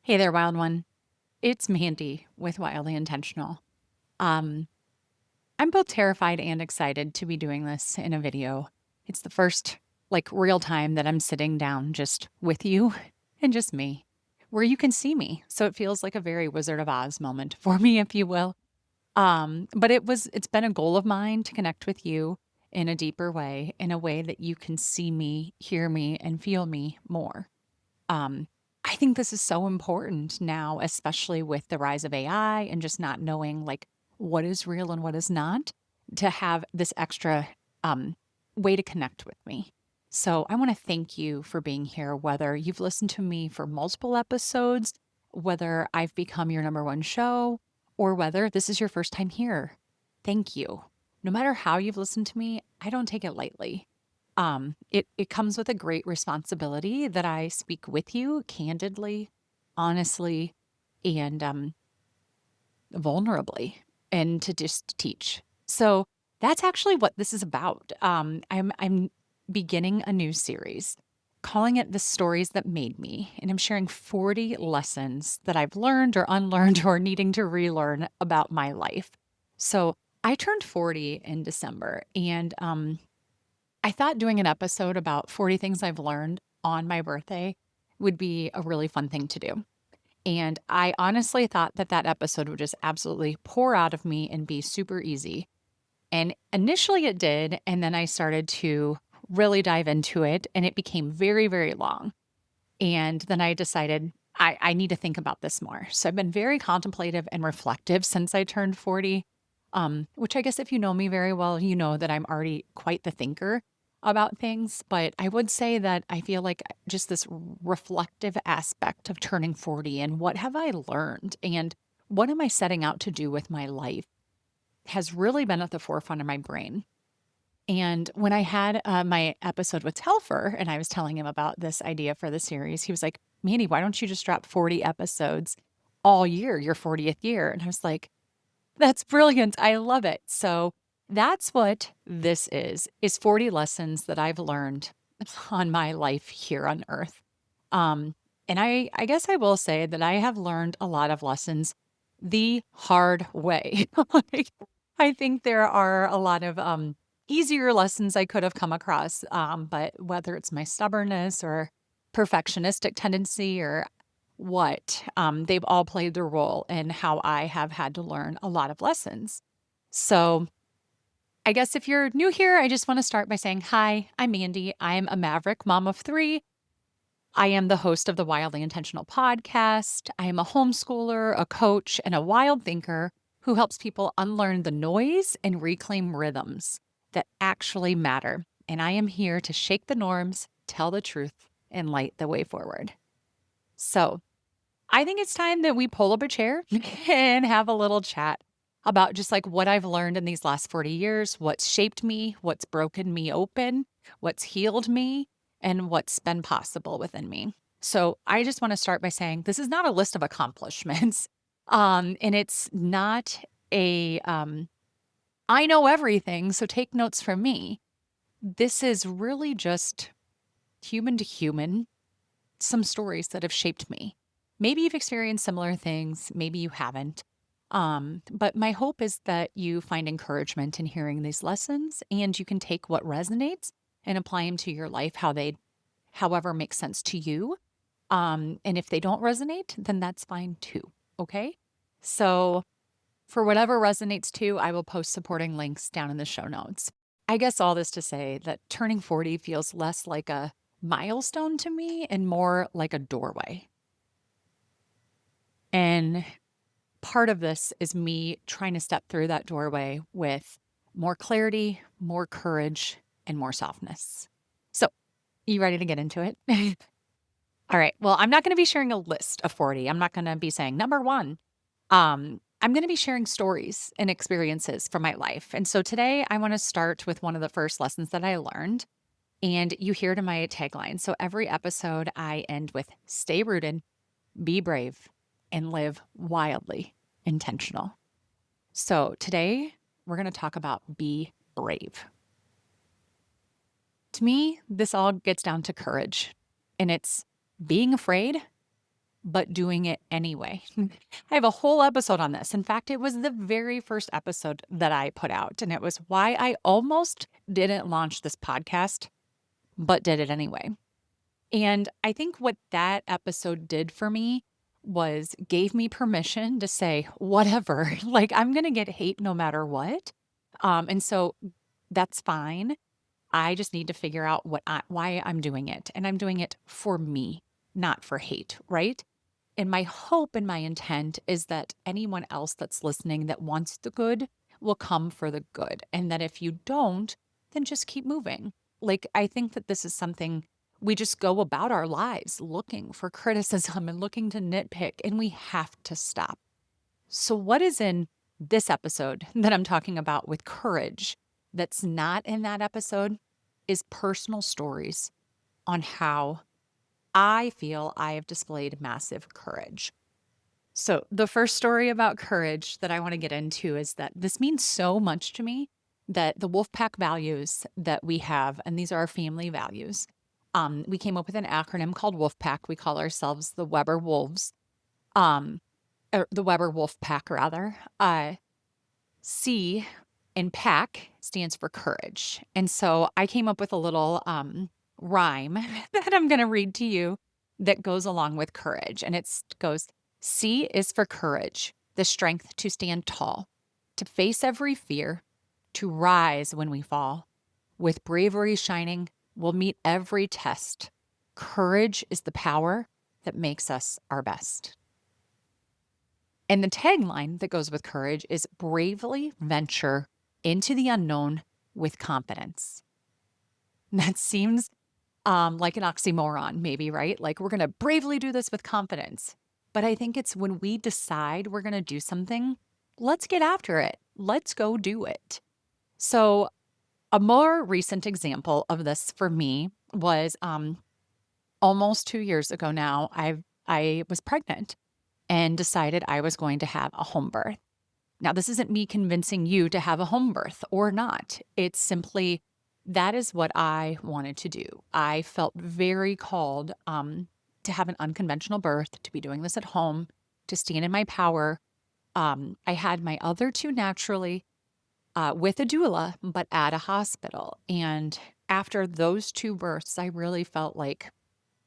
Hey there, wild one. It's Mandy with Wildly Intentional. Um, I'm both terrified and excited to be doing this in a video. It's the first real time that I'm sitting down just with you and just me, where you can see me. So it feels like a very Wizard of Oz moment for me, if you will. But it's been a goal of mine to connect with you in a deeper way, in a way that you can see me, hear me, and feel me more. Um, I think this is so important now, especially with the rise of AI and just not knowing what is real and what is not, to have this extra um, way to connect with me. So I want to thank you for being here, whether you've listened to me for multiple episodes, whether I've become your number one show, or whether this is your first time here. Thank you. No matter how you've listened to me, I don't take it lightly. It comes with a great responsibility that I speak with you candidly, honestly, and vulnerably, and to just teach. So that's actually what this is about. I'm beginning a new series, calling it "The Stories That Made Me," and I'm sharing 40 lessons that I've learned or unlearned or needing to relearn about my life. So I turned 40 in December, and I thought doing an episode about 40 things I've learned on my birthday would be a really fun thing to do. And I honestly thought that that episode would just absolutely pour out of me and be super easy. And initially it did. And then I started to really dive into it and it became very, very long. And then I decided I need to think about this more. So I've been very contemplative and reflective since I turned 40, which I guess if you know me very well, you know that I'm already quite the thinker about things. But I would say that I feel like just this reflective aspect of turning 40 and what have I learned and what am I setting out to do with my life has really been at the forefront of my brain. And when I had my episode with Telfer and I was telling him about this idea for the series, he was like, Mandy, why don't you just drop 40 episodes all year, your 40th year? And I was like, that's brilliant. I love it. So that's what this is 40 lessons that I've learned on my life here on earth. Um, and I guess I will say that I have learned a lot of lessons the hard way. Like, I think there are a lot of easier lessons I could have come across, but whether it's my stubbornness or perfectionistic tendency or what, they've all played their role in how I have had to learn a lot of lessons. So, I guess if you're new here, I just want to start by saying, hi, I'm Mandy. I'm a maverick mom of three. I am the host of the Wildly Intentional podcast. I am a homeschooler, a coach, and a wild thinker who helps people unlearn the noise and reclaim rhythms that actually matter. And I am here to shake the norms, tell the truth, and light the way forward. So, I think it's time that we pull up a chair and have a little chat about just what I've learned in these last 40 years, what's shaped me, what's broken me open, what's healed me, and what's been possible within me. So I just want to start by saying this is not a list of accomplishments. And it's not I know everything, so take notes from me. This is really just human to human, some stories that have shaped me. Maybe you've experienced similar things, maybe you haven't. But my hope is that you find encouragement in hearing these lessons and you can take what resonates and apply them to your life however makes sense to you. And if they don't resonate, then that's fine too. Okay. So for whatever resonates too, I will post supporting links down in the show notes. I guess all this to say that turning 40 feels less like a milestone to me and more like a doorway. And part of this is me trying to step through that doorway with more clarity, more courage, and more softness. So, you ready to get into it? All right. Well, I'm not going to be sharing a list of 40. I'm not going to be saying number one. I'm going to be sharing stories and experiences from my life. And so today I want to start with one of the first lessons that I learned. And you hear it in my tagline. So every episode I end with stay rooted, be brave, and live wildly intentional. So today we're going to talk about be brave. To me, this all gets down to courage, and it's being afraid, but doing it anyway. I have a whole episode on this. In fact, it was the very first episode that I put out, and it was why I almost didn't launch this podcast, but did it anyway. And I think what that episode did for me was gave me permission to say, whatever, like I'm going to get hate no matter what. And so that's fine. I just need to figure out why I'm doing it. And I'm doing it for me, not for hate, right? And my hope and my intent is that anyone else that's listening that wants the good will come for the good. And that if you don't, then just keep moving. Like, I think that this is something we just go about our lives looking for criticism and looking to nitpick, and we have to stop. So, what is in this episode that I'm talking about with courage that's not in that episode is personal stories on how I feel I have displayed massive courage. So, the first story about courage that I want to get into is that this means so much to me that the WOLFPACK values that we have, and these are our family values, we came up with an acronym called WOLFPACK. We call ourselves the Weber Wolves, um, or the Weber WOLFPACK, rather. C in PACK stands for courage. And so I came up with a little rhyme that I'm going to read to you that goes along with courage. And it goes, C is for courage, the strength to stand tall, to face every fear, to rise when we fall. With bravery shining, we'll meet every test. Courage is the power that makes us our best. And the tagline that goes with courage is bravely venture into the unknown with confidence. That seems like an oxymoron, maybe, right? Like we're going to bravely do this with confidence. But I think it's when we decide we're going to do something, let's get after it. Let's go do it. So a more recent example of this for me was almost 2 years ago now. I was pregnant and decided I was going to have a home birth. Now, this isn't me convincing you to have a home birth or not. It's simply that is what I wanted to do. I felt very called to have an unconventional birth, to be doing this at home, to stand in my power. I had my other two naturally with a doula, but at a hospital. And after those two births, I really felt like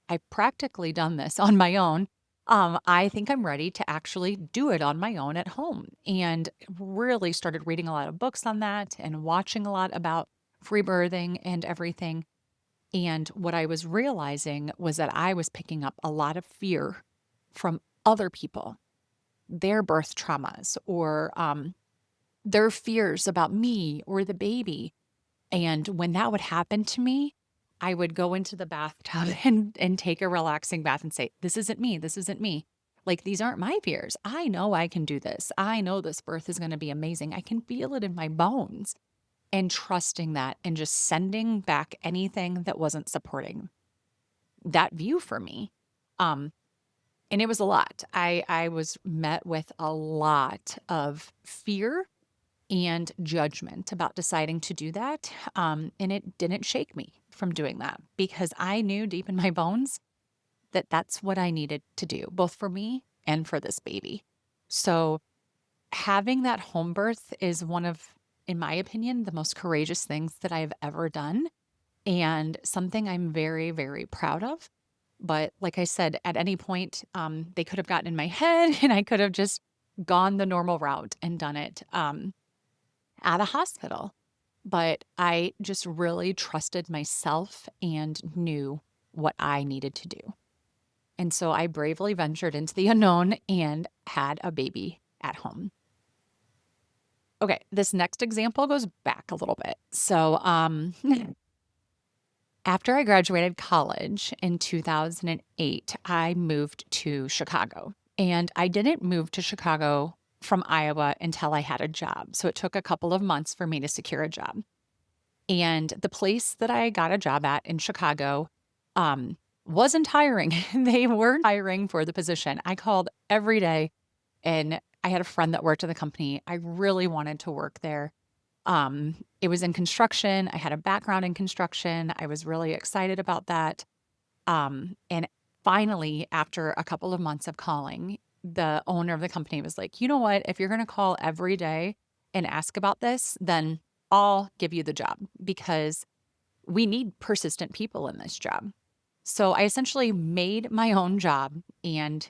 I've practically done this on my own. I think I'm ready to actually do it on my own at home, and really started reading a lot of books on that and watching a lot about free birthing and everything. And what I was realizing was that I was picking up a lot of fear from other people, their birth traumas or their fears about me or the baby. And when that would happen to me, I would go into the bathtub and take a relaxing bath and say, this isn't me. This isn't me. Like, these aren't my fears. I know I can do this. I know this birth is going to be amazing. I can feel it in my bones. And trusting that and just sending back anything that wasn't supporting that view for me. And it was a lot. I was met with a lot of fear and judgment about deciding to do that. And it didn't shake me from doing that because I knew deep in my bones that that's what I needed to do, both for me and for this baby. So having that home birth is one of, in my opinion, the most courageous things that I've ever done and something I'm very, very proud of. But like I said, at any point, they could have gotten in my head and I could have just gone the normal route and done it at a hospital. But I just really trusted myself and knew what I needed to do. And so I bravely ventured into the unknown and had a baby at home. Okay, this next example goes back a little bit. So, after I graduated college in 2008, I moved to Chicago. And I didn't move to Chicago from Iowa until I had a job. So it took a couple of months for me to secure a job. And the place that I got a job at in Chicago wasn't hiring. They weren't hiring for the position. I called every day and I had a friend that worked at the company. I really wanted to work there. It was in construction. I had a background in construction. I was really excited about that. And finally, after a couple of months of calling, the owner of the company was like, you know what? If you're going to call every day and ask about this, then I'll give you the job because we need persistent people in this job. So I essentially made my own job and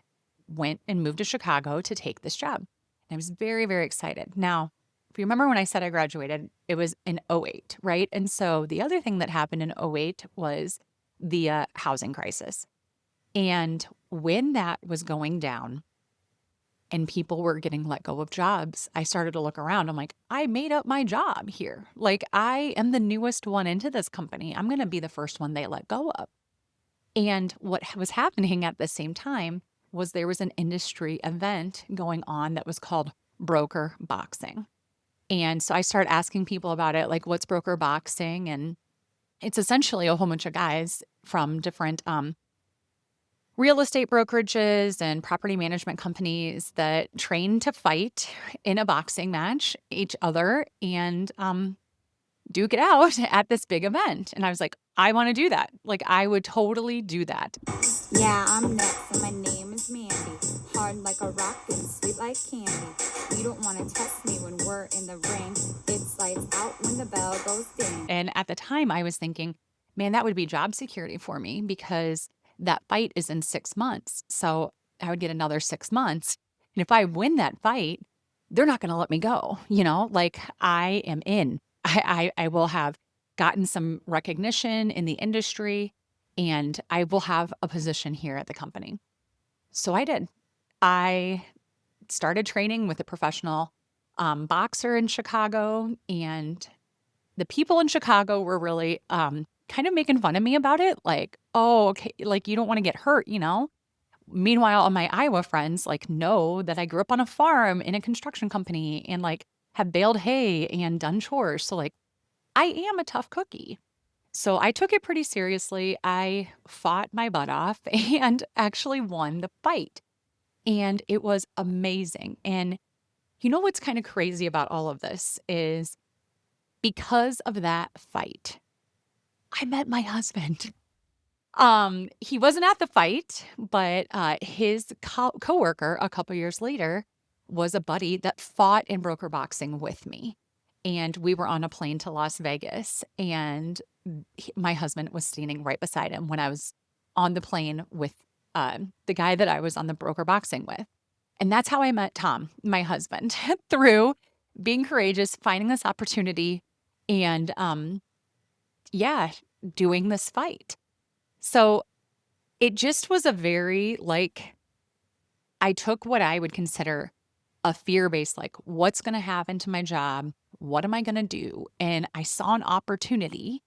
went and moved to Chicago to take this job. And I was very, very excited. Now, if you remember when I said I graduated, it was in '08, right? And so the other thing that happened in '08 was the housing crisis. And when that was going down and people were getting let go of jobs, I started to look around. I'm like, I made up my job here. Like, I am the newest one into this company. I'm going to be the first one they let go of. And what was happening at the same time was there was an industry event going on that was called broker boxing. And so I started asking people about it, like, what's broker boxing? And it's essentially a whole bunch of guys from different real estate brokerages and property management companies that train to fight in a boxing match each other and duke it out at this big event. And I was like, I want to do that. Like, I would totally do that. Yeah, I'm next, and my name is Mandy. Hard like a rock and sweet like candy. You don't want to test me when we're in the ring. It's lights out when the bell goes ding. And at the time, I was thinking, man, that would be job security for me because that fight is in 6 months. So I would get another 6 months. And if I win that fight, they're not going to let me go. Like, I am in. I will have gotten some recognition in the industry and I will have a position here at the company. So I did. I started training with a professional boxer in Chicago, and the people in Chicago were really kind of making fun of me about it. Like, oh, okay, like you don't want to get hurt. Meanwhile, all my Iowa friends like know that I grew up on a farm in a construction company and like have baled hay and done chores. So like I am a tough cookie. So I took it pretty seriously. I fought my butt off and actually won the fight. And it was amazing. And you know what's kind of crazy about all of this is because of that fight, I met my husband. He wasn't at the fight, but his coworker a couple years later was a buddy that fought in broker boxing with me. And we were on a plane to Las Vegas, and my husband was standing right beside him when I was on the plane with the guy that I was on the broker boxing with. And that's how I met Tom, my husband, through being courageous, finding this opportunity, and yeah, doing this fight. So it just was a very like, I took what I would consider a fear-based, like, what's going to happen to my job? What am I going to do? And I saw an opportunity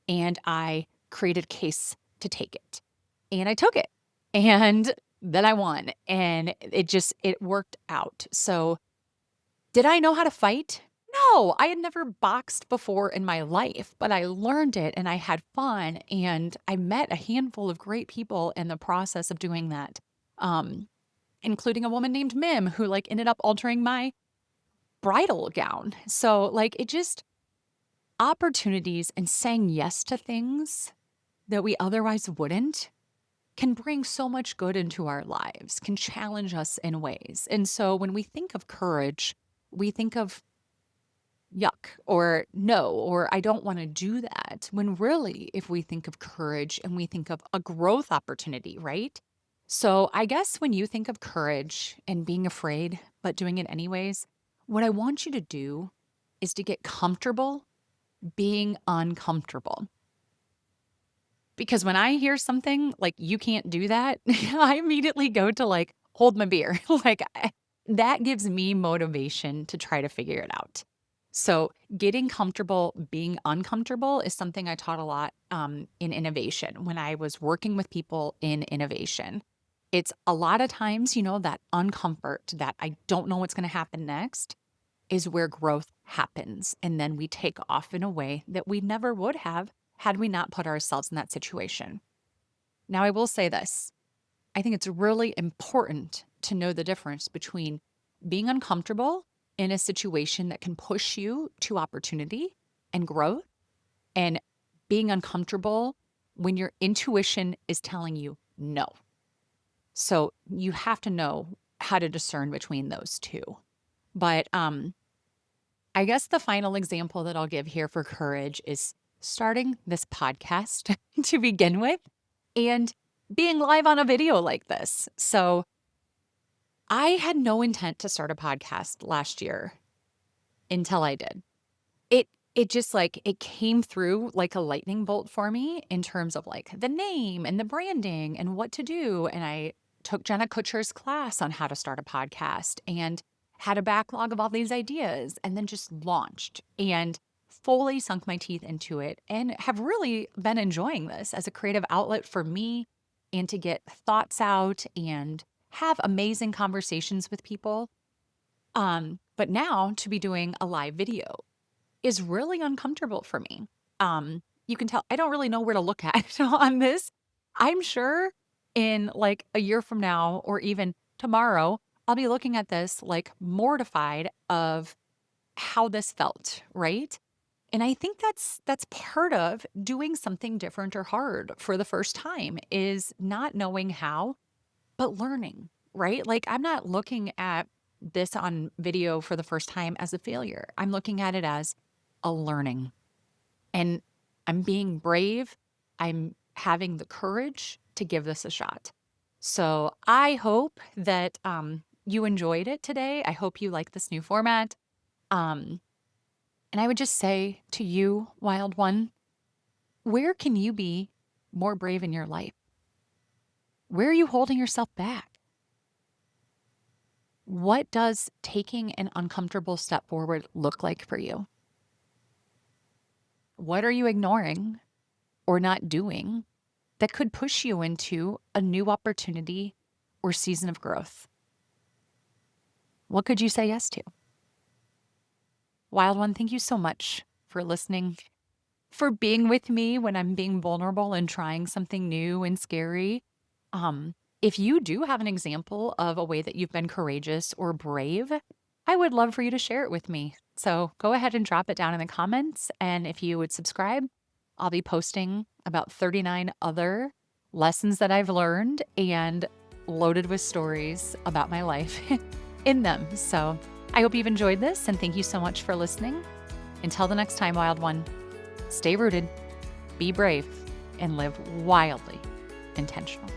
and I created a case to take it. And I took it. And then I won. And it worked out. So did I know how to fight? No, I had never boxed before in my life, but I learned it and I had fun and I met a handful of great people in the process of doing that. Including a woman named Mim who like ended up altering my bridal gown. So like it just opportunities and saying yes to things that we otherwise wouldn't can bring so much good into our lives, can challenge us in ways. And so when we think of courage, we think of yuck or no, or I don't want to do that. When really, if we think of courage and we think of a growth opportunity, right? So I guess when you think of courage and being afraid, but doing it anyways, what I want you to do is to get comfortable being uncomfortable. Because when I hear something like you can't do that, I immediately go to like hold my beer. That gives me motivation to try to figure it out. So getting comfortable being uncomfortable is something I taught a lot in innovation when I was working with people in innovation. It's a lot of times, that uncomfort, that I don't know what's going to happen next is where growth happens. And then we take off in a way that we never would have had we not put ourselves in that situation. Now, I will say this. I think it's really important to know the difference between being uncomfortable in a situation that can push you to opportunity and growth and being uncomfortable when your intuition is telling you no. So you have to know how to discern between those two. But I guess the final example that I'll give here for courage is starting this podcast to begin with and being live on a video like this. So I had no intent to start a podcast last year until I did. It just like it came through like a lightning bolt for me in terms of like the name and the branding and what to do. And I took Jenna Kutcher's class on how to start a podcast and had a backlog of all these ideas and then just launched and fully sunk my teeth into it and have really been enjoying this as a creative outlet for me and to get thoughts out and have amazing conversations with people. But now to be doing a live video is really uncomfortable for me. You can tell I don't really know where to look at on this. I'm sure in like a year from now or even tomorrow, I'll be looking at this like mortified of how this felt, right? And I think that's part of doing something different or hard for the first time is not knowing how, but learning, right? Like I'm not looking at this on video for the first time as a failure. I'm looking at it as a learning. And I'm being brave. I'm having the courage to give this a shot. So I hope that you enjoyed it today. I hope you like this new format. Um, and I would just say to you, Wild One, where can you be more brave in your life? Where are you holding yourself back? What does taking an uncomfortable step forward look like for you? What are you ignoring or not doing that could push you into a new opportunity or season of growth? What could you say yes to? Wild One, thank you so much for listening, for being with me when I'm being vulnerable and trying something new and scary. If you do have an example of a way that you've been courageous or brave, I would love for you to share it with me. So go ahead and drop it down in the comments. And if you would subscribe, I'll be posting about 39 other lessons that I've learned and loaded with stories about my life in them. So I hope you've enjoyed this and thank you so much for listening. Until the next time, Wild One, stay rooted, be brave, and live wildly intentional.